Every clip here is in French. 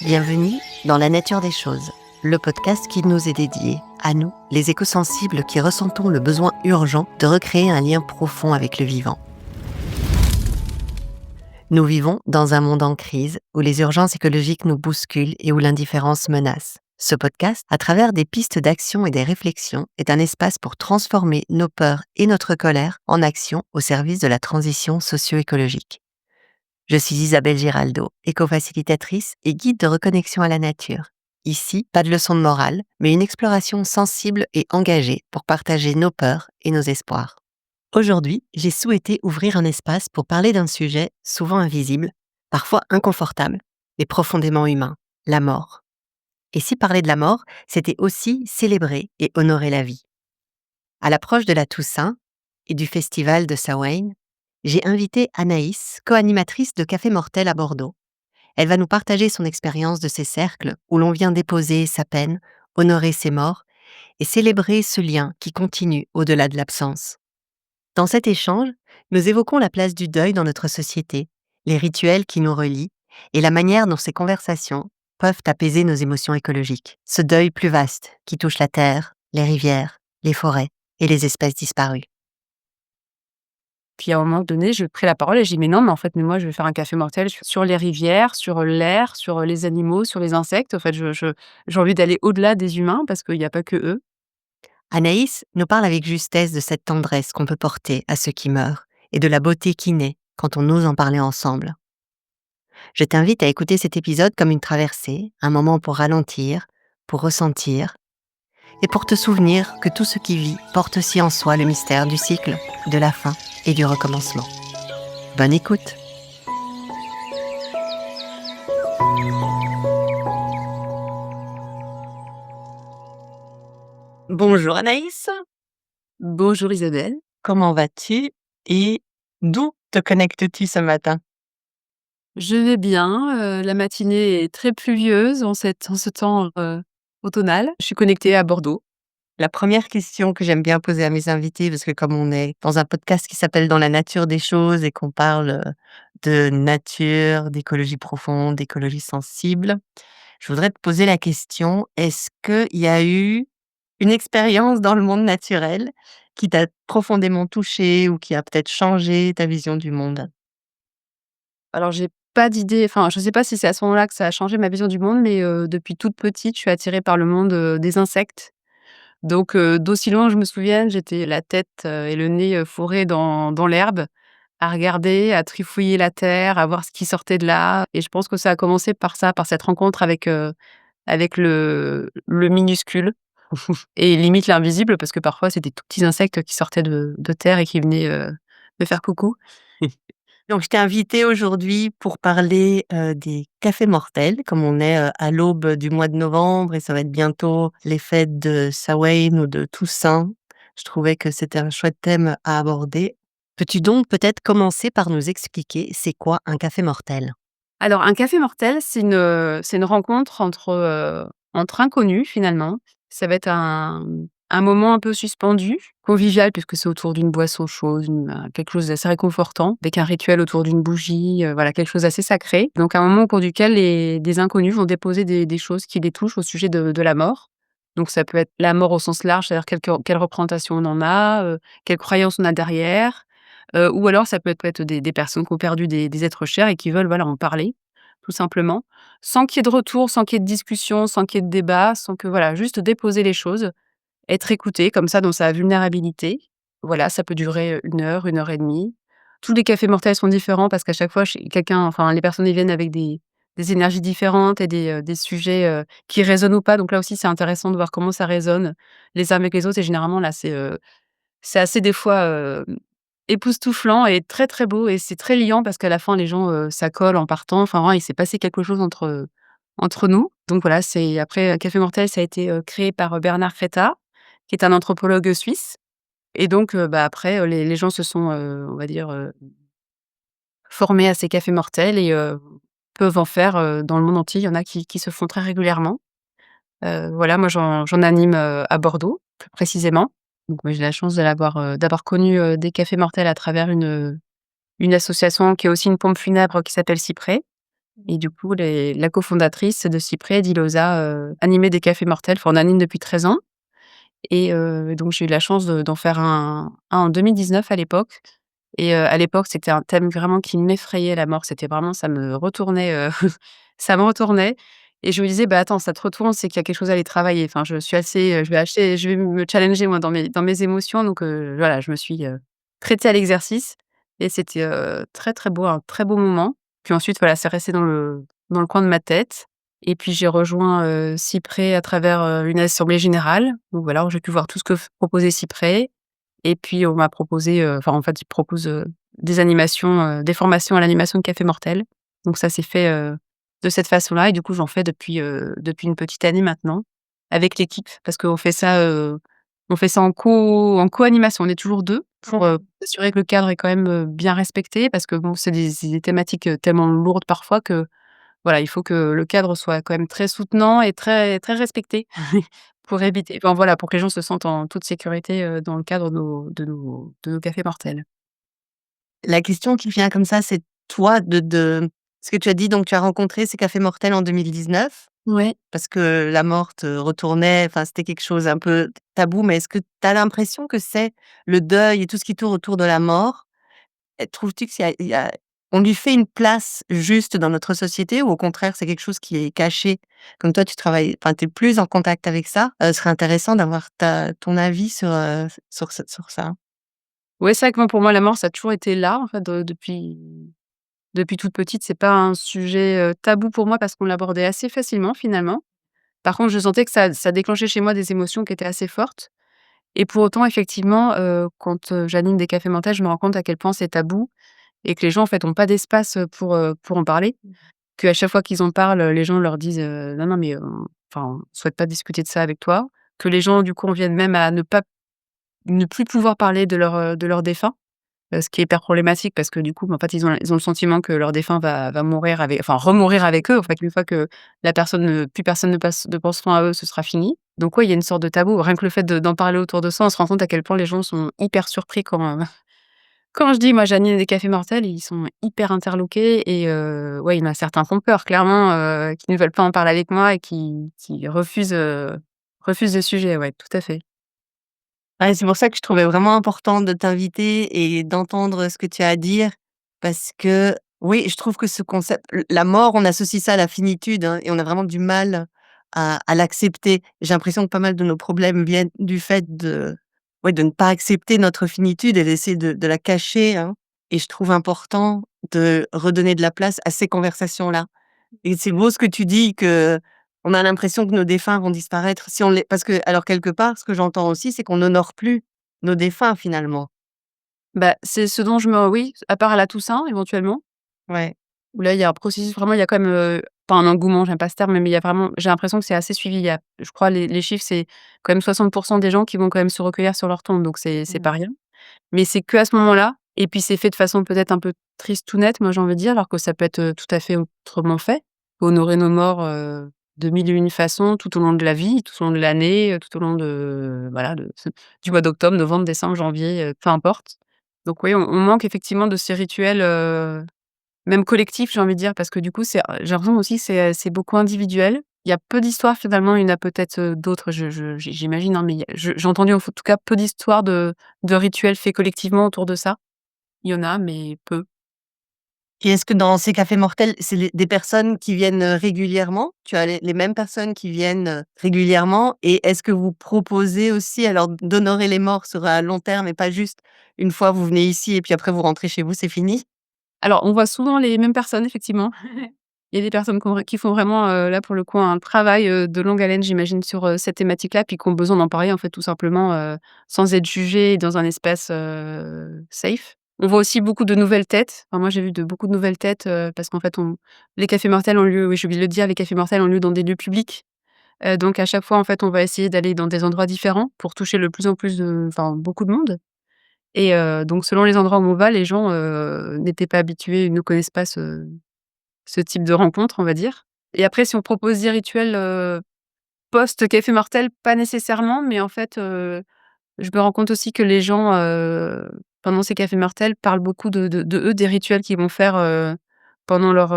Bienvenue dans La Nature des Choses, le podcast qui nous est dédié, à nous, les écosensibles qui ressentons le besoin urgent de recréer un lien profond avec le vivant. Nous vivons dans un monde en crise où les urgences écologiques nous bousculent et où l'indifférence menace. Ce podcast, à travers des pistes d'action et des réflexions, est un espace pour transformer nos peurs et notre colère en action au service de la transition socio-écologique. Je suis Isabelle Giraldo, éco-facilitatrice et guide de reconnexion à la nature. Ici, pas de leçon de morale, mais une exploration sensible et engagée pour partager nos peurs et nos espoirs. Aujourd'hui, j'ai souhaité ouvrir un espace pour parler d'un sujet souvent invisible, parfois inconfortable, mais profondément humain, la mort. Et si parler de la mort, c'était aussi célébrer et honorer la vie. À l'approche de la Toussaint et du festival de Samhain, j'ai invité Anaïs, co-animatrice de Café Mortel à Bordeaux. Elle va nous partager son expérience de ces cercles où l'on vient déposer sa peine, honorer ses morts et célébrer ce lien qui continue au-delà de l'absence. Dans cet échange, nous évoquons la place du deuil dans notre société, les rituels qui nous relient et la manière dont ces conversations peuvent apaiser nos émotions écologiques. Ce deuil plus vaste qui touche la terre, les rivières, les forêts et les espèces disparues. Puis à un moment donné, je pris la parole et j'ai dit: «Mais non, mais en fait, mais moi, je vais faire un café mortel sur les rivières, sur l'air, sur les animaux, sur les insectes». En fait, j'ai envie d'aller au-delà des humains parce qu'il y a pas que eux. Anaïs nous parle avec justesse de cette tendresse qu'on peut porter à ceux qui meurent et de la beauté qui naît quand on ose en parler ensemble. Je t'invite à écouter cet épisode comme une traversée, un moment pour ralentir, pour ressentir et pour te souvenir que tout ce qui vit porte aussi en soi le mystère du cycle, de la fin et du recommencement. Bonne écoute! Bonjour Anaïs, Bonjour Isabelle. comment vas-tu et d'où te connectes-tu ce matin? Je vais bien, la matinée est très pluvieuse en ce temps, automnal. Je suis connectée à Bordeaux. La première question que j'aime bien poser à mes invités, parce que comme on est dans un podcast qui s'appelle Dans la nature des choses et qu'on parle de nature, d'écologie profonde, d'écologie sensible, je voudrais te poser la question, est-ce qu'il y a eu une expérience dans le monde naturel qui t'a profondément touchée ou qui a peut-être changé ta vision du monde? Alors j'ai pas d'idée, enfin, je sais pas si c'est à ce moment-là que ça a changé ma vision du monde, mais depuis toute petite, je suis attirée par le monde, des insectes. Donc d'aussi loin que je me souvienne, j'étais la tête, et le nez, fourrés dans l'herbe, à regarder, à trifouiller la terre, à voir ce qui sortait de là et je pense que ça a commencé par ça, par cette rencontre avec le minuscule et limite l'invisible parce que parfois c'est des tout petits insectes qui sortaient de terre et qui venaient, me faire coucou. Donc je t'ai invitée aujourd'hui pour parler, des cafés mortels, comme on est, à l'aube du mois de novembre et ça va être bientôt les fêtes de Samhain ou de Toussaint. Je trouvais que c'était un chouette thème à aborder. Peux-tu donc peut-être commencer par nous expliquer c'est quoi un café mortel? Alors un café mortel, c'est une rencontre entre inconnus finalement. Ça va être un moment un peu suspendu, convivial puisque c'est autour d'une boisson chaude, quelque chose d'assez réconfortant, avec un rituel autour d'une bougie, voilà quelque chose d'assez sacré. Donc un moment au cours duquel des inconnus vont déposer des choses qui les touchent au sujet de la mort. Donc ça peut être la mort au sens large, c'est-à-dire quelle représentation on en a, quelles croyances on a derrière. Ou alors ça peut être des personnes qui ont perdu des êtres chers et qui veulent, voilà, en parler, tout simplement. Sans qu'il y ait de retour, sans qu'il y ait de discussion, sans qu'il y ait de débat, sans que voilà, juste déposer les choses, être écouté comme ça dans sa vulnérabilité. Voilà, ça peut durer, 1 heure et demie. Tous les cafés mortels sont différents parce qu'à chaque fois chez quelqu'un enfin les personnes, ils viennent avec des énergies différentes et des sujets, qui résonnent ou pas. Donc là aussi, c'est intéressant de voir comment ça résonne les uns avec les autres et généralement là, c'est assez des fois, époustouflant et très, très beau et c'est très liant parce qu'à la fin les gens, s'accolent en partant. Enfin vraiment il s'est passé quelque chose entre nous. Donc voilà, c'est après, Café Mortel ça a été, créé par, Bernard Crêtat, qui est un anthropologue suisse et donc bah, après, les gens se sont, on va dire, formés à ces cafés mortels et peuvent en faire, dans le monde entier. Il y en a qui se font très régulièrement. Voilà, moi j'en anime, à Bordeaux, plus précisément. Donc moi j'ai la chance d'avoir connu, des cafés mortels à travers une association qui est aussi une pompe funèbre qui s'appelle Cyprès et du coup la cofondatrice de Cyprès, Diloza, animait des cafés mortels. Enfin, on anime depuis 13 ans et donc j'ai eu la chance d'en faire un en 2019 à l'époque et à l'époque, c'était un thème vraiment qui m'effrayait, la mort. C'était vraiment ça me retournait, ça me retournait et je me disais: «Bah, attends, ça te retourne, c'est qu'il y a quelque chose à aller travailler». Enfin, je suis assez, je vais me challenger moi dans mes émotions donc voilà, je me suis, prêtée à l'exercice et c'était, très, très beau, un très beau moment. Puis ensuite, voilà, c'est resté dans le coin de ma tête et puis j'ai rejoint, Cyprès à travers, une assemblée générale. Donc voilà, où j'ai pu voir tout ce que proposait Cyprès et puis on m'a proposé, enfin en fait, ils proposent, des animations, des formations à l'animation de café mortel. Donc ça s'est fait, de cette façon-là et du coup, j'en fais depuis une petite année maintenant avec l'équipe parce qu'on fait ça, on fait ça en co-animation. On est toujours 2 pour, s'assurer que le cadre est quand même, bien respecté parce que bon, c'est des thématiques, tellement lourdes parfois que voilà, il faut que le cadre soit quand même très soutenant et très très respecté pour éviter enfin voilà, pour que les gens se sentent en toute sécurité, dans le cadre de nos cafés mortels. La question qui vient comme ça, c'est toi de ce que tu as dit, donc tu as rencontré ces cafés mortels en 2019 Ouais. parce que la mort te retournait, enfin, c'était quelque chose un peu tabou, mais est-ce que tu as l'impression que c'est le deuil et tout ce qui tourne autour de la mort? Trouves-tu qu'il y a on lui fait une place juste dans notre société ou au contraire, c'est quelque chose qui est caché? Comme toi, tu travailles enfin, tu es plus en contact avec ça, ce serait intéressant d'avoir ton avis sur ça. Ouais, c'est vrai que moi, pour moi, la mort, ça a toujours été là, en fait, depuis toute petite. C'est pas un sujet, tabou pour moi parce qu'on l'abordait assez facilement, finalement. Par contre, je sentais que ça déclenchait chez moi des émotions qui étaient assez fortes et pour autant, effectivement, quand, j'anime des cafés mentales, je me rends compte à quel point c'est tabou et que les gens, en fait, ont pas d'espace, pour en parler. Qu'à chaque fois qu'ils en parlent, les gens leur disent, «Non, non, mais enfin, on souhaite pas discuter de ça avec toi». Que les gens, du coup, en viennent même à ne plus pouvoir parler de leurs défunts, ce qui est hyper problématique parce que, du coup, bah, en fait, ils ont le sentiment que leur défunt va mourir avec enfin, remourir avec eux. En fait, une fois que la personne ne plus personne ne penseront à eux, ce sera fini. Donc ouais, il y a une sorte de tabou. Rien que le fait d'en parler autour de soi, on se rend compte à quel point les gens sont hyper surpris quand, quand je dis moi j'anime des cafés mortels, ils sont hyper interloqués et ouais, il y en a certains qui ont peur clairement, qui ne veulent pas en parler avec moi et qui refusent le sujet, ouais, tout à fait. Ouais, c'est pour ça que je trouvais vraiment important de t'inviter et d'entendre ce que tu as à dire parce que, oui, je trouve que ce concept la mort, on associe ça à la finitude, hein, et on a vraiment du mal à l'accepter. J'ai l'impression que pas mal de nos problèmes viennent du fait de ouais, de ne pas accepter notre finitude et d'essayer de la cacher, hein, et je trouve important de redonner de la place à ces conversations-là. Et c'est beau ce que tu dis que on a l'impression que nos défunts vont disparaître si on les parce que alors quelque part, ce que j'entends aussi, c'est qu'on n'honore plus nos défunts finalement. Bah, c'est ce dont je me oui, à part à la Toussaint éventuellement, Ouais. où là il y a un processus vraiment, il y a quand même, pas un engouement, j'aime pas ce terme, mais il y a vraiment j'ai l'impression que c'est assez suivi. Il y a je crois les chiffres, c'est quand même 60 des gens qui vont quand même se recueillir sur leur tombe, donc c'est Mmh. pas rien. Mais c'est qu'à ce moment-là et puis c'est fait de façon peut-être un peu triste ou nette, moi j'ai envie de dire, alors que ça peut être, tout à fait autrement fait. Honorer nos morts, de mille et une façons tout au long de la vie, tout au long de l'année, tout au long de voilà, du mois d'octobre, novembre, décembre, janvier, peu importe. Donc oui, on manque effectivement de ces rituels, même collectifs, j'ai envie de dire, parce que du coup, j'ai l'impression aussi que c'est beaucoup individuel. Il y a peu d'histoires finalement, il y en a peut-être, d'autres, j'imagine, hein, mais j'ai entendu en tout cas peu d'histoires de rituels faits collectivement autour de ça. Il y en a, mais peu. Et est-ce que dans ces cafés mortels, c'est des personnes qui viennent, régulièrement? Tu as les mêmes personnes qui viennent, régulièrement? Et est-ce que vous proposez aussi alors d'honorer les morts sur à long terme et pas juste une fois vous venez ici et puis après vous rentrez chez vous, c'est fini? Alors, on voit souvent les mêmes personnes effectivement. Il y a des personnes qui font vraiment, là pour le coup un travail, de longue haleine j'imagine sur, cette thématique-là, puis qui ont besoin d'en parler en fait tout simplement, sans être jugées et dans un espace, safe. On voit aussi beaucoup de nouvelles têtes. Enfin moi j'ai vu beaucoup de nouvelles têtes, parce qu'en fait les cafés mortels ont lieu oui j'ai oublié de le dire, les cafés mortels ont lieu dans des lieux publics. Donc à chaque fois en fait on va essayer d'aller dans des endroits différents pour toucher le plus en plus de enfin beaucoup de monde et donc selon les endroits où on va, les gens, n'étaient pas habitués, ils ne connaissent pas ce type de rencontre, on va dire et après si on propose des rituels, post café mortel, pas nécessairement, mais en fait, je me rends compte aussi que les gens, pendant ces cafés mortels parlent beaucoup de eux, des rituels qu'ils vont faire, pendant leur,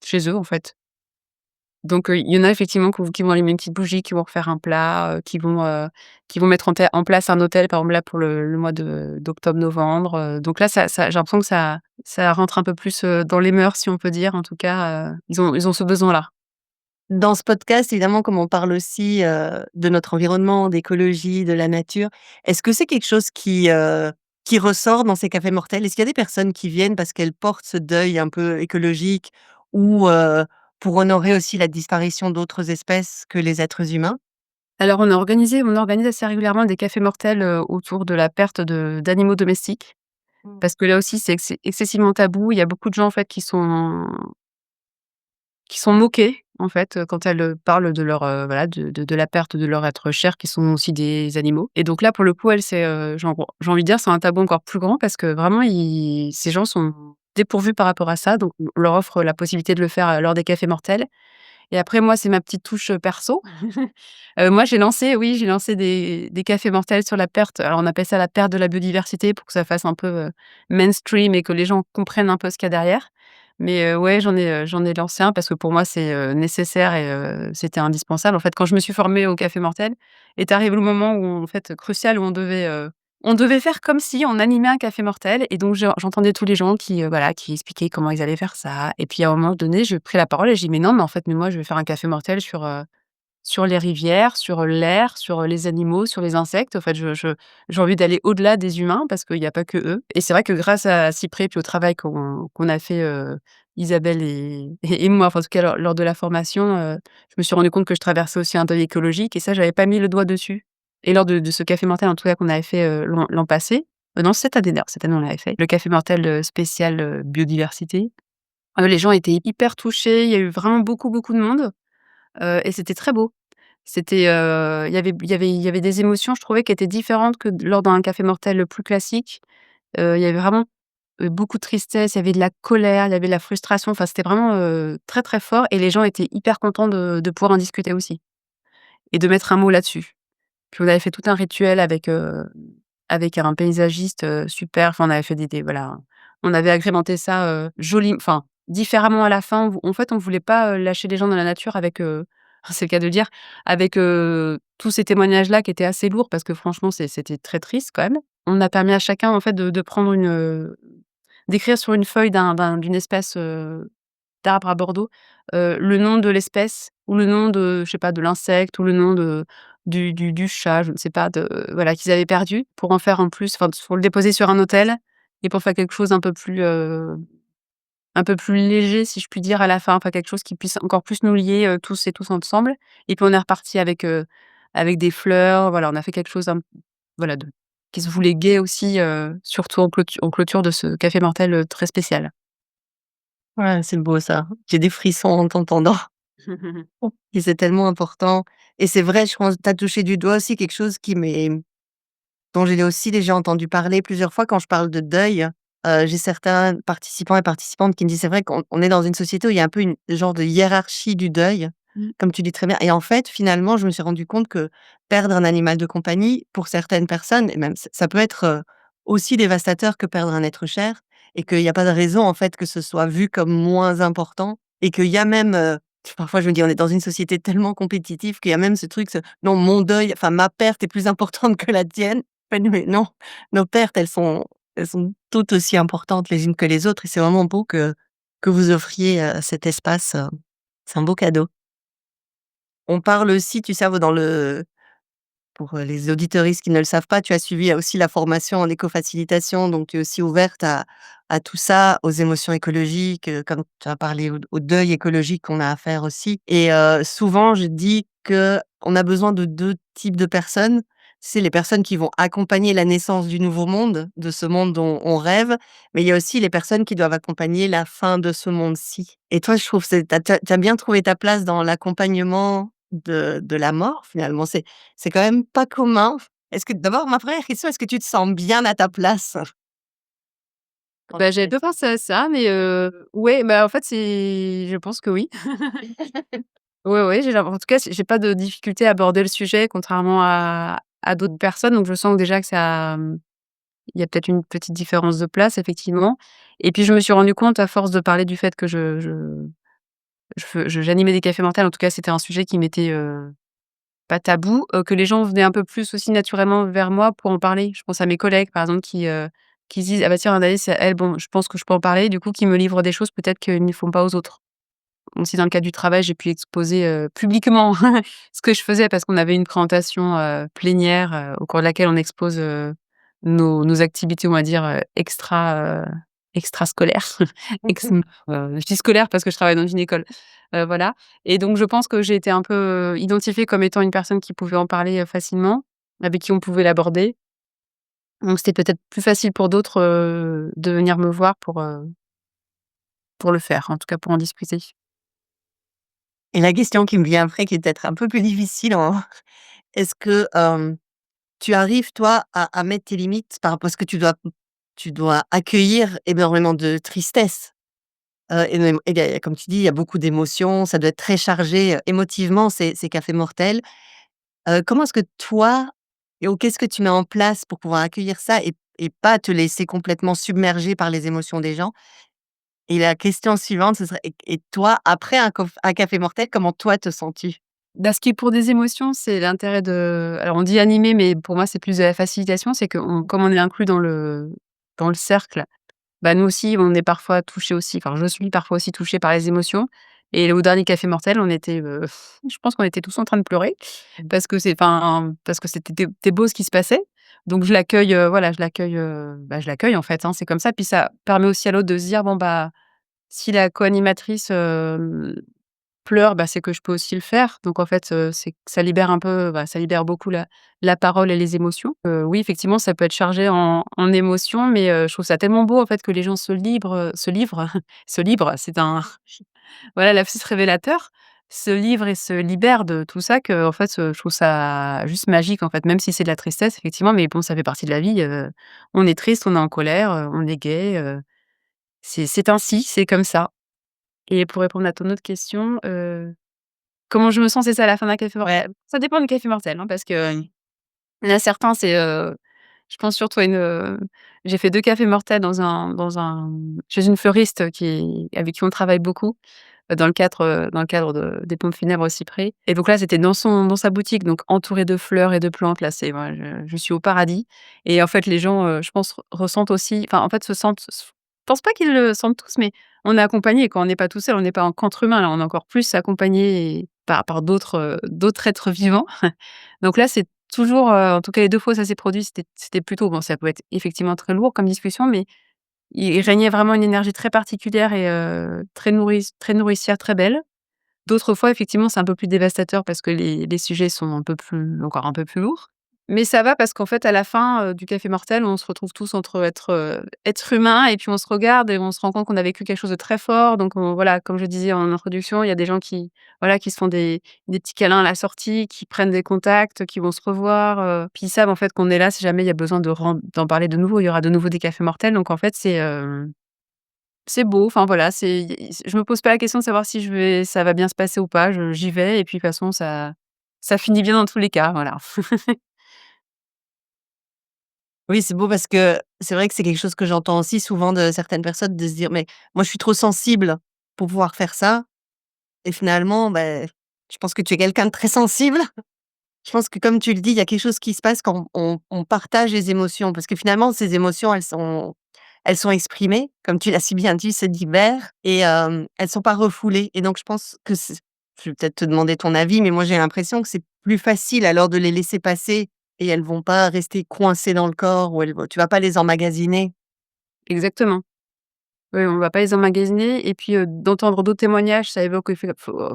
chez eux, en fait. Donc il y en a effectivement qui vont allumer une petite bougie, qui vont refaire un plat, qui vont mettre en place un hôtel, par exemple, là, pour le mois de d'octobre-novembre, donc là, ça j'ai l'impression que ça rentre un peu plus, dans les mœurs, si on peut dire. En tout cas, ils ont ce besoin-là. Dans ce podcast, évidemment, comme on parle aussi, de notre environnement, d'écologie, de la nature, est-ce que c'est quelque chose qui ressort dans ces cafés mortels? Est-ce qu'il y a des personnes qui viennent parce qu'elles portent ce deuil un peu écologique ou, pour honorer aussi la disparition d'autres espèces que les êtres humains? Alors on organise assez régulièrement des cafés mortels, autour de la perte d'animaux domestiques, Mmh. parce que là aussi c'est excessivement tabou. Il y a beaucoup de gens en fait qui sont moquées en fait, quand elles, parlent de leur, voilà, de la perte de leur être cher qui sont aussi des animaux, et donc là pour le coup elles c'est, j'ai envie de dire c'est un tabou encore plus grand parce que vraiment ces gens sont dépourvus par rapport à ça, donc on leur offre la possibilité de le faire, lors des cafés mortels. Et après moi, c'est ma petite touche, perso. Moi, j'ai lancé des cafés mortels sur la perte, alors on appelle ça la perte de la biodiversité pour que ça fasse un peu, mainstream et que les gens comprennent un peu ce qu'il y a derrière. Mais, ouais, j'en ai lancé un parce que pour moi c'est, nécessaire et c'était indispensable. En fait, quand je me suis formée au café mortel est arrivé le moment où en fait, crucial, où on devait faire comme si on animait un café mortel, et donc j'entendais tous les gens qui, voilà, qui expliquaient comment ils allaient faire ça, et puis à un moment donné, j'ai pris la parole et j'ai dit: «Mais non, mais en fait, mais moi je vais faire un café mortel sur les rivières, sur l'air, sur les animaux, sur les insectes. En fait, j'ai envie d'aller au-delà des humains parce qu'il y a pas que eux», et c'est vrai que grâce à Cyprès, puis au travail qu'on a fait, Isabelle et moi, enfin, en tout cas lors de la formation, je me suis rendue compte que je traversais aussi un deuil écologique, et ça, j'avais pas mis le doigt dessus, et lors de ce café mortel, en tout cas, qu'on avait fait, l'an passé, non, cette année d'ailleurs, cette année on l'avait fait, le café mortel, spécial, biodiversité. Les gens étaient hyper touchés, il y a eu vraiment beaucoup, beaucoup de monde, et c'était très beau. C'était, il y avait des émotions, je trouvais, qui étaient différentes que lors d'un café mortel plus classique. Il y avait vraiment, beaucoup de tristesse, il y avait de la colère, il y avait de la frustration, enfin, c'était vraiment, très, très fort, et les gens étaient hyper contents de pouvoir en discuter aussi et de mettre un mot là-dessus. Puis on avait fait tout un rituel avec un paysagiste, super, enfin on avait fait voilà, on avait agrémenté ça, enfin, différemment à la fin. En fait, on voulait pas, lâcher les gens dans la nature avec, c'est le cas de le dire, avec, tous ces témoignages-là qui étaient assez lourds parce que franchement c'était très triste quand même. On a permis à chacun en fait de prendre d'écrire sur une feuille d'une espèce, d'arbre à Bordeaux, le nom de l'espèce ou le nom de, je sais pas, de l'insecte ou le nom du chat, je ne sais pas, voilà, qu'ils avaient perdu, pour en faire en plus, enfin, pour le déposer sur un autel et pour faire quelque chose un peu plus léger, si je puis dire, à la fin, enfin quelque chose qui puisse encore plus nous lier, tous et tous ensemble, et puis on est reparti avec des fleurs, voilà, on a fait quelque chose voilà, qui se voulait gai aussi, surtout en clôture de ce café mortel, très spécial. Ouais, c'est beau ça. J'ai des frissons en t'entendant. Et c'est tellement important et c'est vrai, je pense, tu as touché du doigt aussi quelque chose dont j'ai aussi déjà entendu parler plusieurs fois quand je parle de deuil. J'ai certains participants et participantes qui me disent: «C'est vrai qu'on est dans une société où il y a un peu une genre de hiérarchie du deuil», Mmh. comme tu dis très bien et en fait, finalement, je me suis rendu compte que perdre un animal de compagnie, pour certaines personnes et même ça peut être, aussi dévastateur que perdre un être cher et qu'il y a pas de raison, en fait, que ce soit vu comme moins important et qu'il y a même, parfois je me dis: «On est dans une société tellement compétitive qu'il y a même ce truc, ce non, mon deuil, enfin ma perte est plus importante que la tienne». Mais non, nos pertes, elles sont toutes aussi importantes les unes que les autres et c'est vraiment beau que vous offriez, cet espace, c'est un beau cadeau. On parle aussi, tu sais, dans le pour, les auditeuristes qui ne le savent pas, tu as suivi aussi la formation en éco-facilitation, donc tu es aussi ouverte à tout ça, aux émotions écologiques, comme tu as parlé au deuil écologique qu'on a à faire aussi et souvent je dis qu'on a besoin de 2 types de personnes. C'est les personnes qui vont accompagner la naissance du nouveau monde, de ce monde dont on rêve, mais il y a aussi les personnes qui doivent accompagner la fin de ce monde-ci et toi, je trouve que tu as bien trouvé ta place dans l'accompagnement de la mort, finalement. C'est quand même pas commun. Est-ce que d'abord, ma première question, est-ce que tu te sens bien à ta place? Quand Bah, tu j'avais fais pas pensé à ça, mais ouais, bah, en fait, je pense que oui. Ouais, ouais, en tout cas, j'ai pas de difficulté à aborder le sujet contrairement à d'autres personnes, donc je sens que déjà que ça, il y a peut-être une petite différence de place effectivement, et puis je me suis rendue compte à force de parler du fait que je j'animais des cafés mortels, en tout cas, c'était un sujet qui m'était, pas tabou, que les gens venaient un peu plus aussi naturellement vers moi pour en parler. Je pense à mes collègues, par exemple, qui se disent: «Ah bah tiens, Anaïs, elle, bon, je pense que je peux en parler», du coup, qui me livrent des choses peut-être qu'ils ne font pas aux autres. Aussi dans le cadre du travail, j'ai pu exposer, publiquement ce que je faisais parce qu'on avait une présentation, plénière, au cours de laquelle on expose, nos activités, on va dire, extrascolaires. Ex je dis scolaires parce que je travaille dans une école, voilà, et donc je pense que j'ai été un peu, identifiée comme étant une personne qui pouvait en parler, facilement, avec qui on pouvait l'aborder. Donc c'était peut-être plus facile pour d'autres, de venir me voir pour le faire, en tout cas pour en discuter. Et la question qui me vient après, qui est peut-être un peu plus difficile, est-ce que, tu arrives toi à mettre tes limites par rapport à ce que tu dois accueillir énormément de tristesse, et il y a comme tu dis, il y a beaucoup d'émotions, ça doit être très chargé, émotivement ces cafés mortels. Comment est-ce que toi ou qu'est-ce que tu mets en place pour pouvoir accueillir ça et pas te laisser complètement submerger par les émotions des gens? Et la question suivante, ce serait et toi, après un café mortel, comment toi te sens-tu? Bah, ce qui est pour des émotions, c'est l'intérêt alors on dit animer, mais pour moi, c'est plus de la facilitation. C'est comme on est inclus dans le cercle, bah, nous aussi, on est parfois touchés aussi, enfin, je suis parfois aussi touchée par les émotions, et au dernier café mortel, on était, je pense qu'on était tous en train de pleurer parce que c'était beau ce qui se passait. Donc je l'accueille, voilà, je l'accueille, en fait, hein, c'est comme ça. Puis ça permet aussi à l'autre de se dire: «Bon, bah, si la co-animatrice, pleure, bah, c'est que je peux aussi le faire». Donc en fait, c'est ça libère un peu, bah, ça libère beaucoup la parole et les émotions. Oui, effectivement, ça peut être chargé en émotions, mais je trouve ça tellement beau, en fait, que les gens se livrent se livrent, c'est un voilà, lapsus révélateur, se livrent et se libèrent de tout ça, que en fait, je trouve ça juste magique, en fait, même si c'est de la tristesse, effectivement, mais bon, ça fait partie de la vie, on est triste, on est en colère, on est gai, c'est ainsi, c'est comme ça. Et pour répondre à ton autre question, comment je me sens, c'est ça, à la fin d'un café mortel? Ça dépend du café mortel, hein, parce que, il y en a certains, je pense surtout à j'ai fait 2 cafés mortels chez une fleuriste avec qui on travaille beaucoup, dans le cadre des pompes funèbres au cyprès, et donc là, c'était dans sa boutique, donc entouré de fleurs et de plantes. Là, c'est moi, je suis au paradis, et en fait, les gens, je pense, ressentent aussi, enfin, en fait, je pense pas qu'ils le sentent tous, mais on est accompagnés quand on n'est pas tout seul, on n'est pas qu'entre humains, là, on est encore plus accompagnés par d'autres êtres vivants. Donc là, c'est toujours, en tout cas les 2 fois où ça s'est produit, c'était plutôt bon, ça peut être effectivement très lourd comme discussion, mais il régnait vraiment une énergie très particulière et très nourricière, très belle. D'autres fois, effectivement, c'est un peu plus dévastateur parce que les sujets sont encore un peu plus lourds. Mais ça va parce qu'en fait, à la fin, du café mortel, on se retrouve tous entre êtres humains, et puis on se regarde et on se rend compte qu'on a vécu quelque chose de très fort. Donc voilà, comme je disais en introduction, il y a des gens qui, voilà, qui se font des petits câlins à la sortie, qui prennent des contacts, qui vont se revoir, puis ils savent en fait qu'on est là si jamais il y a besoin d'en parler de nouveau. Il y aura de nouveau des cafés mortels, donc en fait, c'est beau, enfin voilà, je me pose pas la question de savoir si ça va bien se passer ou pas, j'y vais, et puis de toute façon ça finit bien dans tous les cas, voilà. Oui, c'est beau parce que c'est vrai que c'est quelque chose que j'entends aussi souvent de certaines personnes de se dire: «Mais moi, je suis trop sensible pour pouvoir faire ça» et finalement, beh, je pense que tu es quelqu'un de très sensible. Je pense que comme tu le dis, il y a quelque chose qui se passe quand on partage les émotions parce que finalement ces émotions, elles sont exprimées, comme tu l'as si bien dit, se libèrent et elles sont pas refoulées et donc je pense que je vais peut-être te demander ton avis, mais moi j'ai l'impression que c'est plus facile alors de les laisser passer et elles vont pas rester coincées dans le corps ou tu vas pas les emmagasiner. Exactement. Oui, on va pas les emmagasiner, et puis, d'entendre d'autres témoignages, ça évoque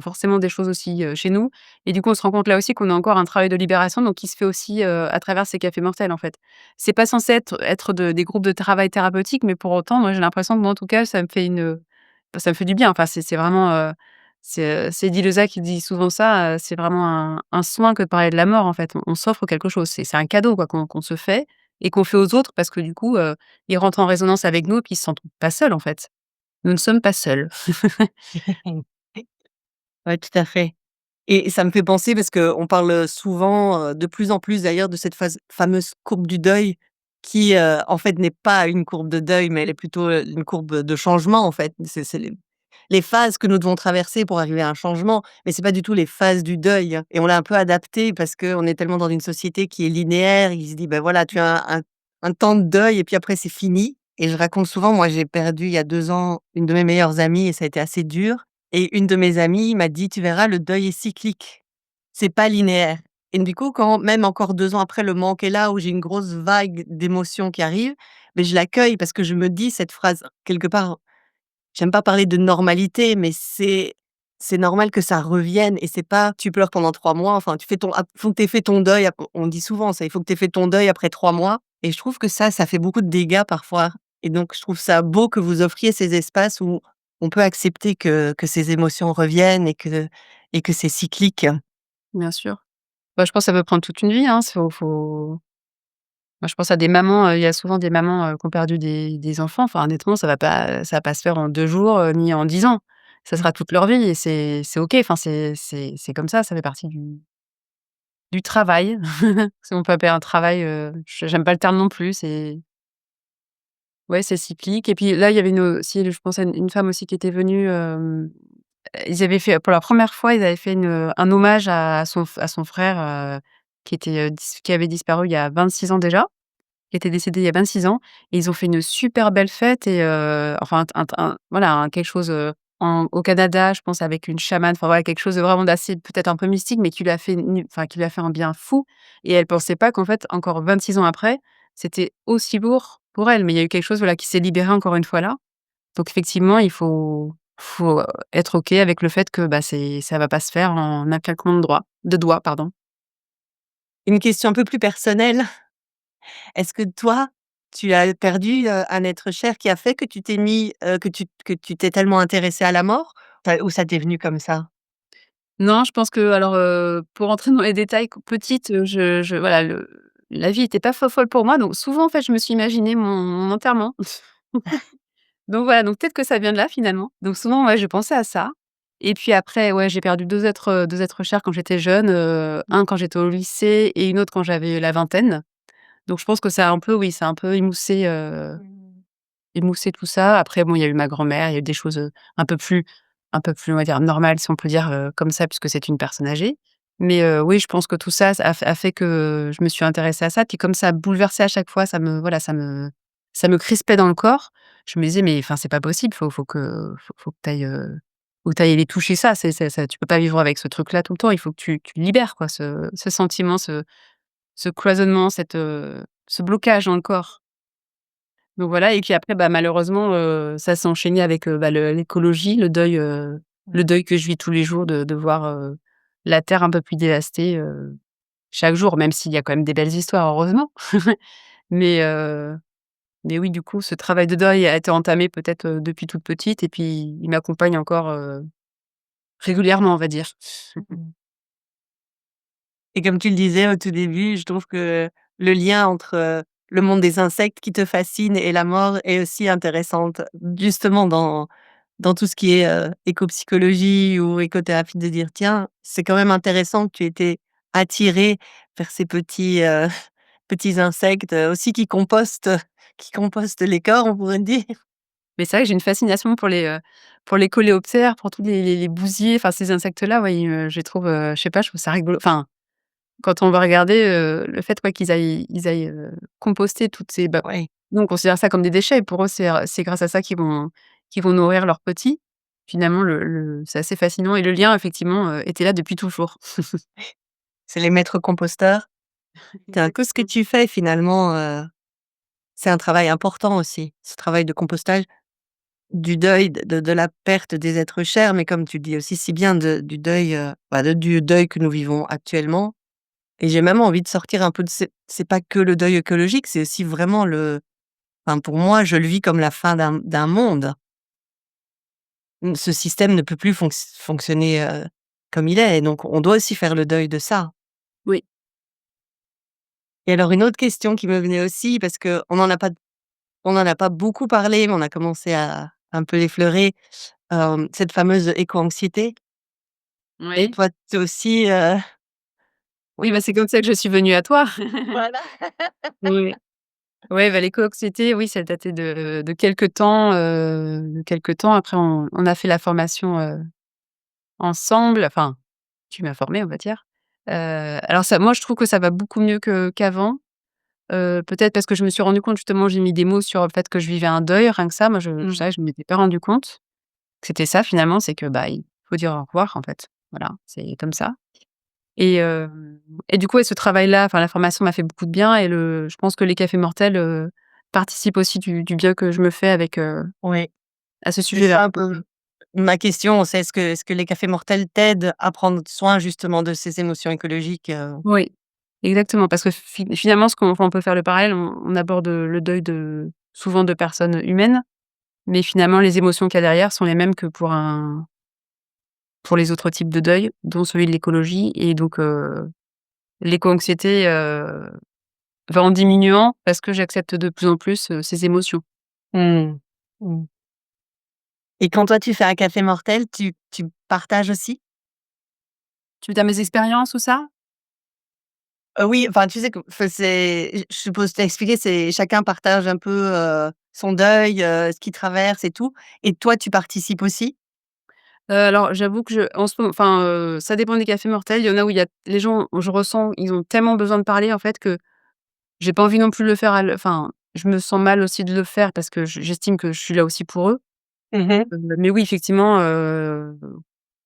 forcément des choses aussi, chez nous, et du coup, on se rend compte là aussi qu'on a encore un travail de libération, donc qui se fait aussi, à travers ces cafés mortels, en fait. C'est pas censé être des groupes de travail thérapeutiques, mais pour autant, moi, j'ai l'impression que moi, en tout cas, ça me fait du bien. Enfin, c'est vraiment, c'est Eddie Leza qui dit souvent ça, c'est vraiment un soin que de parler de la mort, en fait. On s'offre quelque chose, c'est un cadeau, quoi, qu'on se fait et qu'on fait aux autres parce que du coup, ils rentrent en résonance avec nous et puis ils se sentent pas seuls, en fait. Nous ne sommes pas seuls. Ouais, tout à fait. Et ça me fait penser parce qu'on parle souvent, de plus en plus d'ailleurs de cette fameuse courbe du deuil qui, en fait n'est pas une courbe de deuil, mais elle est plutôt, une courbe de changement en fait. C'est les phases que nous devons traverser pour arriver à un changement, mais c'est pas du tout les phases du deuil et on l'a un peu adapté parce qu'on est tellement dans une société qui est linéaire. Il se dit: «Ben voilà, tu as un temps de deuil et puis après c'est fini» et je raconte souvent, moi j'ai perdu il y a 2 ans une de mes meilleures amies et ça a été assez dur et une de mes amies m'a dit: «Tu verras, le deuil est cyclique, c'est pas linéaire» et du coup, quand même encore 2 ans après le manque est là, où j'ai une grosse vague d'émotions qui arrive, mais je l'accueille parce que je me dis cette phrase quelque part. J'aime pas parler de normalité, mais c'est normal que ça revienne et c'est pas tu pleures pendant 3 mois, enfin tu fais ton faut que tu aies fait ton deuil ap on dit souvent ça, il faut que tu aies fait ton deuil après 3 mois et je trouve que ça fait beaucoup de dégâts parfois et donc je trouve ça beau que vous offriez ces espaces où on peut accepter que ces émotions reviennent et que c'est cyclique. Bien sûr. Bah, je pense que ça peut prendre toute une vie, hein. Moi, je pense à des mamans, il y a souvent des mamans, qui ont perdu des enfants. Enfin, honnêtement, ça va pas se faire en 2 jours, ni en 10 ans. Ça Mmh. sera toute leur vie et c'est OK. Enfin, c'est comme ça fait partie du travail. Si on peut appeler un travail, j'aime pas le terme non plus, c'est cyclique et puis là, il y avait aussi, je pense à une femme aussi qui était venue, ils avaient fait pour la première fois, ils avaient fait un hommage à son frère, qui avait disparu il y a 26 ans déjà. Qui était décédé il y a 26 ans et ils ont fait une super belle fête et enfin voilà, quelque chose, au Canada, je pense avec une chamane, enfin voilà, quelque chose de vraiment d'assez peut-être un peu mystique, mais qui lui a fait un bien fou et elle pensait pas qu'en fait, encore 26 ans après, c'était aussi lourd pour elle. Mais il y a eu quelque chose, voilà, qui s'est libéré encore une fois là. Donc effectivement, il faut être OK avec le fait que, bah, ça va pas se faire en un claquement de doigts, pardon. Une question un peu plus personnelle. Est-ce que toi, tu as perdu, un être cher qui a fait que tu t'es mis, que tu t'es tellement intéressé à la mort? Enfin, ou ça t'est venu comme ça? Non, je pense que alors, pour rentrer dans les détails, petite, voilà, la vie était pas folle pour moi, donc souvent, en fait, je me suis imaginé mon enterrement. Donc voilà, donc peut-être que ça vient de là, finalement. Donc souvent, ouais, je pensais à ça et puis après, ouais, j'ai perdu 2 êtres chers quand j'étais jeune, un quand j'étais au lycée et une autre quand j'avais la vingtaine. Donc je pense que ça a un peu, oui, ça a un peu Mmh. émoussé tout ça. Après bon, il y a eu ma grand-mère, il y a eu des choses, un peu plus, on va dire, normales, si on peut dire, comme ça, puisque c'est une personne âgée. Mais oui, je pense que tout ça, a fait que je me suis intéressée à ça. Puis comme ça bouleversait à chaque fois, ça me crispait dans le corps. Je me disais: «Mais enfin, c'est pas possible, faut que tu ailles, aller toucher ça. Ça tu peux pas vivre avec ce truc-là tout le temps. Il faut que tu le libères quoi, ce sentiment, ce cloisonnement, ce blocage dans le corps». Donc voilà et puis après, bah, malheureusement, ça s'est enchaîné avec, bah, l'écologie, le deuil que je vis tous les jours de voir, la terre un peu plus dévastée, chaque jour, même s'il y a quand même des belles histoires, heureusement. Mais mais oui, du coup, ce travail de deuil a été entamé peut-être, depuis toute petite et puis il m'accompagne encore, régulièrement, on va dire. Mmh. Et comme tu le disais au tout début, je trouve que le lien entre, le monde des insectes qui te fascine et la mort est aussi intéressante. Justement dans tout ce qui est, écopsychologie ou écothérapie de dire: «Tiens, c'est quand même intéressant que tu aies été attiré vers ces petits, petits insectes, aussi qui compostent les corps», on pourrait dire. Mais c'est vrai que j'ai une fascination pour les coléoptères, pour tous les bousiers, enfin ces insectes-là, ouais, je les trouve, je sais pas, je trouve ça rigolo. Enfin, quand on va regarder, le fait, ouais, qu'ils aillent, composter toutes ces bah, Ouais. nous, on considère ça comme des déchets et pour eux, c'est grâce à ça qu'ils vont nourrir leurs petits. Finalement, c'est assez fascinant et le lien, effectivement, était là depuis toujours. C'est les maîtres composteurs. C'est un peu ce que Exactement. tu fais finalement, c'est un travail important aussi, ce travail de compostage. Du deuil, de la perte des êtres chers, mais comme tu le dis aussi si bien du deuil, du deuil que nous vivons actuellement et j'ai même envie de sortir un peu de c'est pas que le deuil écologique, c'est aussi vraiment enfin pour moi, je le vis comme la fin d'un monde. Ce système ne peut plus fonctionner, comme il est et donc on doit aussi faire le deuil de ça. Oui. Et alors une autre question qui me venait aussi parce qu'on en a pas beaucoup parlé, mais on a commencé à un peu l'effleurer, cette fameuse éco-anxiété. Et Oui. toi, tu aussi, Oui, bah, c'est comme ça que je suis venue à toi. voilà. Oui. Ouais, bah, l'éco-anxiété, oui, ça datait de quelque temps, de quelque temps. Après on a fait la formation, ensemble, enfin, tu m'as formée, on va dire. Alors ça moi, je trouve que ça va beaucoup mieux qu'avant, peut-être parce que je me suis rendu compte justement, j'ai mis des mots sur le fait que je vivais un deuil, rien que ça. Moi, je Mmh. c'est vrai que je m'étais pas rendu compte que c'était ça finalement, c'est que, bah, il faut dire au revoir, en fait. Voilà, c'est comme ça. Et et du coup, ouais, ce travail-là, enfin la formation m'a fait beaucoup de bien et je pense que les cafés mortels, participent aussi du bien que je me fais avec, Oui, à ce c'est sujet-là. ça un peu ma question, c'est est-ce que les cafés mortels t'aident à prendre soin justement de ces émotions écologiques? Oui, exactement, parce que finalement, ce qu'on enfin, on peut faire le parallèle, on aborde, le deuil de souvent de personnes humaines, mais finalement les émotions qu'il y a derrière sont les mêmes que pour les autres types de deuil, dont celui de l'écologie et donc l'éco-anxiété, va en diminuant parce que j'accepte de plus en plus, ces émotions. Mmh. Mmh. Et quand toi tu fais un café mortel, tu partages aussi? Tu veux mes expériences ou ça? Oui, enfin, tu sais que enfin, c'est je suppose tu expliqué, c'est chacun partage un peu, son deuil, ce qu'il traverse et tout et toi tu participes aussi? Alors j'avoue que en ce moment enfin, ça dépend des cafés mortels. Il y en a où il y a les gens, je ressens, ils ont tellement besoin de parler en fait que j'ai pas envie non plus de le faire enfin, je me sens mal aussi de le faire parce que j'estime que je suis là aussi pour eux. Mmh mh. Mais oui, effectivement,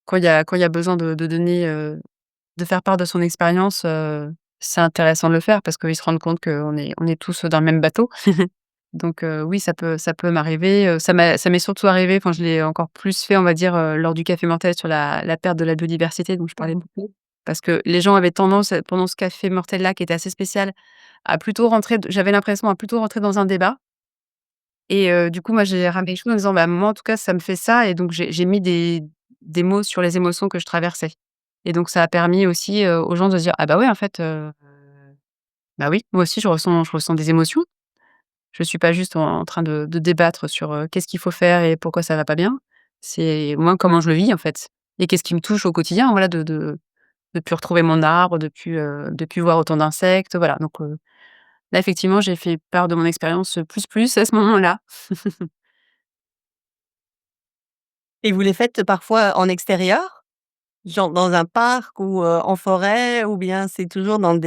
quand il y a besoin de donner, de faire part de son expérience, c'est intéressant de le faire parce qu'ils se rendent compte qu'on est tous dans le même bateau. Donc oui, ça peut m'arriver, ça m'est surtout arrivé, enfin, je l'ai encore plus fait, on va dire, lors du café mortel sur la perte de la biodiversité dont je parlais Mmh. beaucoup. Parce que les gens avaient tendance, pendant ce café mortel-là qui était assez spécial, à plutôt rentrer j'avais l'impression à plutôt rentrer dans un débat et du coup, moi, j'ai ramené les choses en disant: «Bah, moi, en tout cas, ça me fait ça» et donc j'ai mis des mots sur les émotions que je traversais et donc ça a permis aussi, aux gens de se dire: «Ah bah, ouais, en fait, bah, oui, moi aussi je ressens des émotions». Je suis pas juste en train de débattre sur, qu'est-ce qu'il faut faire et pourquoi ça va pas bien. C'est moi comment je le vis, en fait et qu'est-ce qui me touche au quotidien, voilà, de plus retrouver mon arbre, de plus voir autant d'insectes, voilà, donc là, effectivement, j'ai fait part de mon expérience, plus à ce moment-là. Et vous les faites parfois en extérieur? Genre dans un parc ou, en forêt ou bien c'est toujours dans Bah,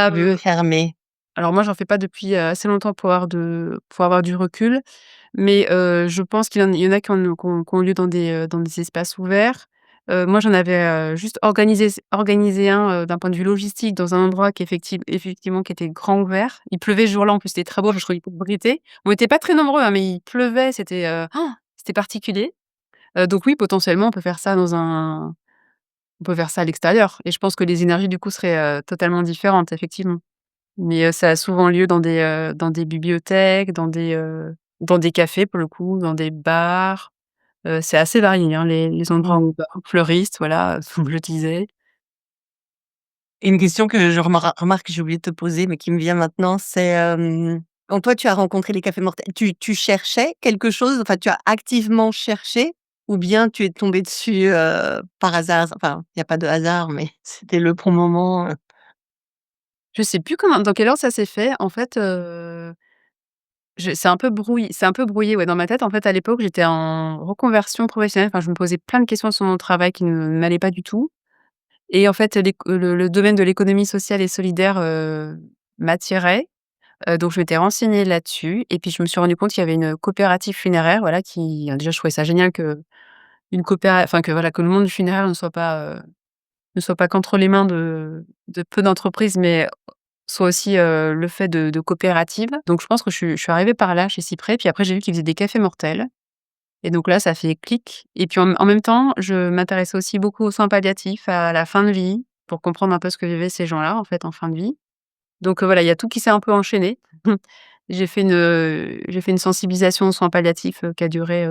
des lieux fermés? alors moi, j'en fais pas depuis, assez longtemps pour avoir du recul, mais je pense qu'il y en a qui ont lieu dans des espaces ouverts. Moi, j'en avais, juste organisé un, d'un point de vue logistique dans un endroit qui effectivement qui était grand ouvert. Il pleuvait ce jour-là, en plus, c'était très beau, je trouvais qu'il abritait. On était pas très nombreux, hein, mais il pleuvait, c'était particulier. Donc oui, potentiellement, on peut faire ça à l'extérieur et je pense que les énergies, du coup, seraient, totalement différentes, effectivement. Mais ça a souvent lieu dans des bibliothèques, dans des cafés pour le coup, dans des bars. C'est assez varié, hein, les endroits Mmh. où fleuristes, voilà, comme je le disais. Et une question que je remarque, j'ai oublié de te poser, mais qui me vient maintenant, c'est, quand toi tu as rencontré les cafés mortels, tu cherchais quelque chose? Enfin, tu as activement cherché ou bien tu es tombé dessus, par hasard? Enfin, il y a pas de hasard, mais c'était le bon moment, Je sais plus comment dans quelle heure ça s'est fait. En fait, c'est un peu brouillé, ouais, dans ma tête. En fait, à l'époque, j'étais en reconversion professionnelle. Enfin, je me posais plein de questions sur mon travail qui ne m'allaient pas du tout et en fait, le domaine de l'économie sociale et solidaire, m'attirait. Donc je m'étais renseignée là-dessus et puis je me suis rendue compte qu'il y avait une coopérative funéraire, voilà, déjà je trouvais ça génial que une copéra enfin que voilà, que le monde funéraire ne soit pas qu'entre les mains de peu d'entreprises, mais soit aussi, le fait de coopératives. Donc je pense que je suis arrivée par là chez Cyprès, puis après j'ai vu qu'ils faisaient des cafés mortels et donc là ça fait clic et puis en même temps, je m'intéressais aussi beaucoup aux soins palliatifs, à la fin de vie, pour comprendre un peu ce que vivaient ces gens-là, en fait, en fin de vie. Donc voilà, il y a tout qui s'est un peu enchaîné. J'ai fait une sensibilisation aux soins palliatifs, qui a duré,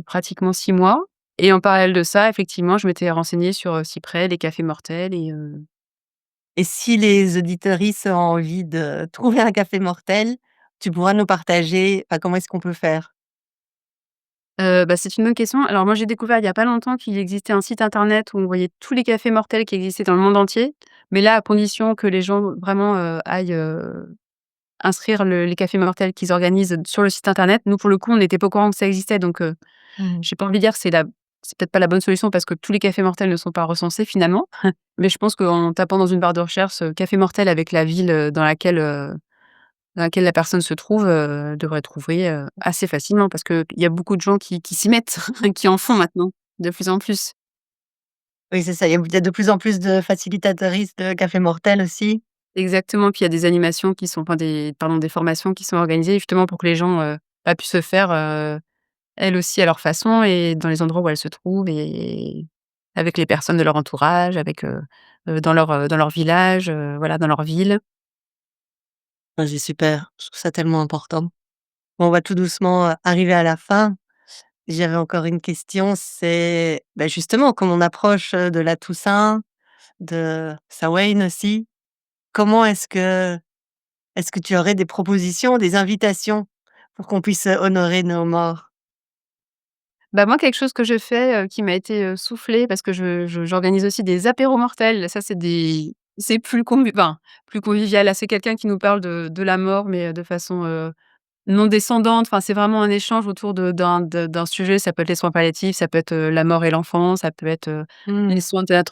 pratiquement 6 mois et en parallèle de ça, effectivement, je m'étais renseignée sur, Cyprès, les cafés mortels et et si les auditeuristes ont envie de trouver un café mortel, tu pourras nous partager, enfin, comment est-ce qu'on peut faire? C'est une bonne question. Alors moi, j'ai découvert il y a pas longtemps qu'il existait un site internet où on voyait tous les cafés mortels qui existaient dans le monde entier, mais là, à condition que les gens vraiment, aillent, inscrire les cafés mortels qu'ils organisent sur le site internet. Nous, pour le coup, on n'était pas au courant que ça existait, donc Mmh. j'ai pas envie de dire que c'est peut-être pas la bonne solution parce que tous les cafés mortels ne sont pas recensés finalement. Mais je pense qu'en tapant dans une barre de recherche, café mortel avec la ville, dans laquelle la personne se trouve, devrait trouver, assez facilement parce qu'il y a beaucoup de gens qui s'y mettent, qui en font maintenant, de plus en plus. Oui, c'est ça, il y a de plus en plus de facilitatrices de café mortel aussi. Exactement, puis il y a des animations qui sont des formations qui sont organisées justement pour que les gens, puissent se faire, elles aussi à leur façon et dans les endroits où elles se trouvent et avec les personnes de leur entourage, dans leur village, voilà, dans leur ville. Ah, c'est super, je trouve ça tellement important. Bon, on va tout doucement, arriver à la fin. J'avais encore une question, c'est, justement, comme on approche, de la Toussaint, de Samhain aussi, comment est-ce que tu aurais des propositions, des invitations pour qu'on puisse, honorer nos morts? Moi, quelque chose que je fais, qui m'a été, soufflé parce que j'organise aussi des apéros mortels. Ça, c'est plus convivial. Là, c'est quelqu'un qui nous parle de la mort, mais, de façon, non descendante. Enfin, c'est vraiment un échange autour d'un sujet. Ça peut être les soins palliatifs, ça peut être, la mort et l'enfant, ça peut être, les Mmh. soins de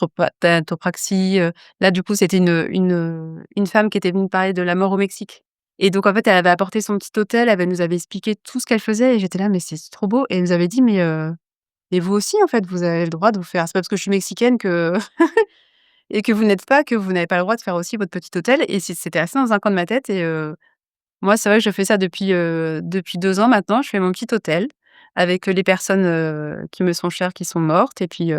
thanatopraxie. Là, du coup, c'était une femme qui était venue me parler de la mort au Mexique et donc en fait, elle avait apporté son petit hôtel, elle nous avait expliqué tout ce qu'elle faisait et j'étais là: «Mais c'est trop beau» et elle nous avait dit: Mais vous aussi, en fait, vous avez le droit de vous faire c'est pas parce que je suis mexicaine que et que vous n'avez pas le droit de faire aussi votre petit hôtel» et c'était resté dans un coin de ma tête et moi, c'est vrai que je fais ça depuis 2 ans maintenant. Je fais mon petit hôtel avec, les personnes, qui me sont chères, qui sont mortes et puis,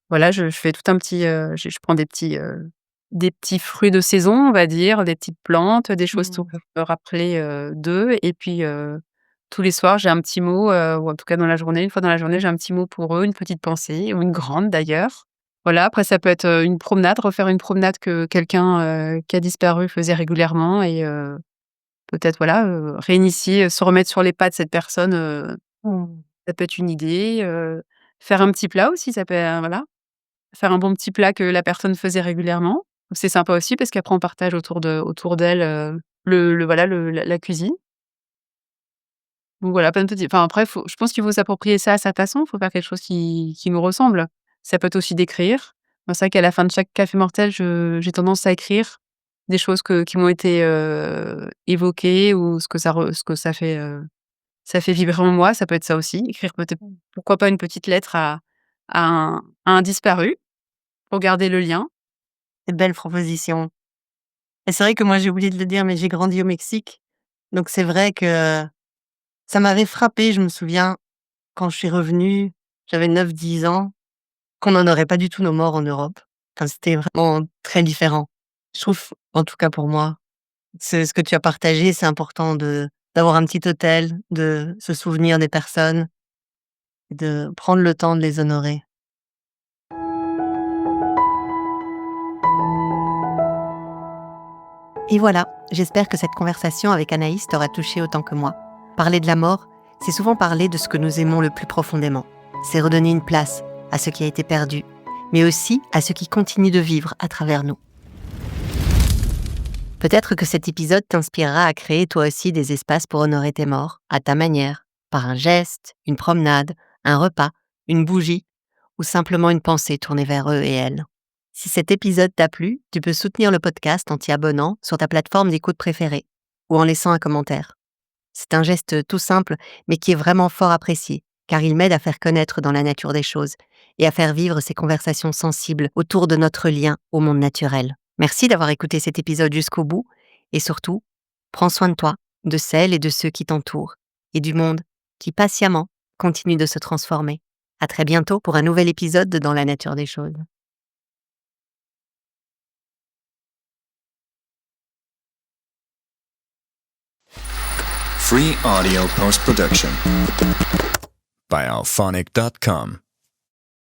voilà, je fais tout un petit, je prends des petits fruits de saison, on va dire, des petites plantes, des choses qui Mmh. peuvent me rappeler, d'eux et puis, tous les soirs, j'ai un petit mot, ou en tout cas dans la journée, une fois dans la journée, j'ai un petit mot pour eux, une petite pensée ou une grande d'ailleurs. Voilà, après ça peut être, une promenade, refaire une promenade que quelqu'un, qui a disparu faisait régulièrement et peut-être voilà, réinitier, se remettre sur les pas de cette personne, Mmh. ça peut être une idée, faire un petit plat aussi, ça peut, voilà. Faire un bon petit plat que la personne faisait régulièrement. C'est sympa aussi parce qu'après on partage autour d'elle, le voilà le la cuisine. Donc voilà, plein de petits après je pense qu'il faut s'approprier ça à sa façon, il faut faire quelque chose qui nous ressemble. Ça peut être aussi d'écrire. Moi, c'est vrai qu'à la fin de chaque café mortel, j'ai tendance à écrire des choses qui m'ont été, évoquées ou ce que ça fait vibrer en moi. Ça peut être ça aussi, écrire peut-être pourquoi pas une petite lettre à un disparu pour garder le lien. Des belles propositions et c'est vrai que moi, j'ai oublié de le dire, mais j'ai grandi au Mexique, donc c'est vrai que ça m'avait frappée. Je me souviens, quand je suis revenue, j'avais 9, 10 ans, qu'on n'honorait pas du tout nos morts en Europe. Enfin, c'était vraiment très différent. Je trouve, en tout cas pour moi, c'est ce que tu as partagé, c'est important d'avoir un petit hôtel, de se souvenir des personnes, de prendre le temps de les honorer. Et voilà, j'espère que cette conversation avec Anaïs t'aura touché autant que moi. Parler de la mort, c'est souvent parler de ce que nous aimons le plus profondément. C'est redonner une place à ce qui a été perdu, mais aussi à ce qui continue de vivre à travers nous. Peut-être que cet épisode t'inspirera à créer toi aussi des espaces pour honorer tes morts, à ta manière, par un geste, une promenade, un repas, une bougie, ou simplement une pensée tournée vers eux et elles. Si cet épisode t'a plu, tu peux soutenir le podcast en t'y abonnant sur ta plateforme d'écoute préférée ou en laissant un commentaire. C'est un geste tout simple, mais qui est vraiment fort apprécié, car il m'aide à faire connaître dans la nature des choses et à faire vivre ces conversations sensibles autour de notre lien au monde naturel. Merci d'avoir écouté cet épisode jusqu'au bout et surtout, prends soin de toi, de celles et de ceux qui t'entourent et du monde qui patiemment continue de se transformer. À très bientôt pour un nouvel épisode de Dans la nature des choses. Free audio post-production by alphonic.com.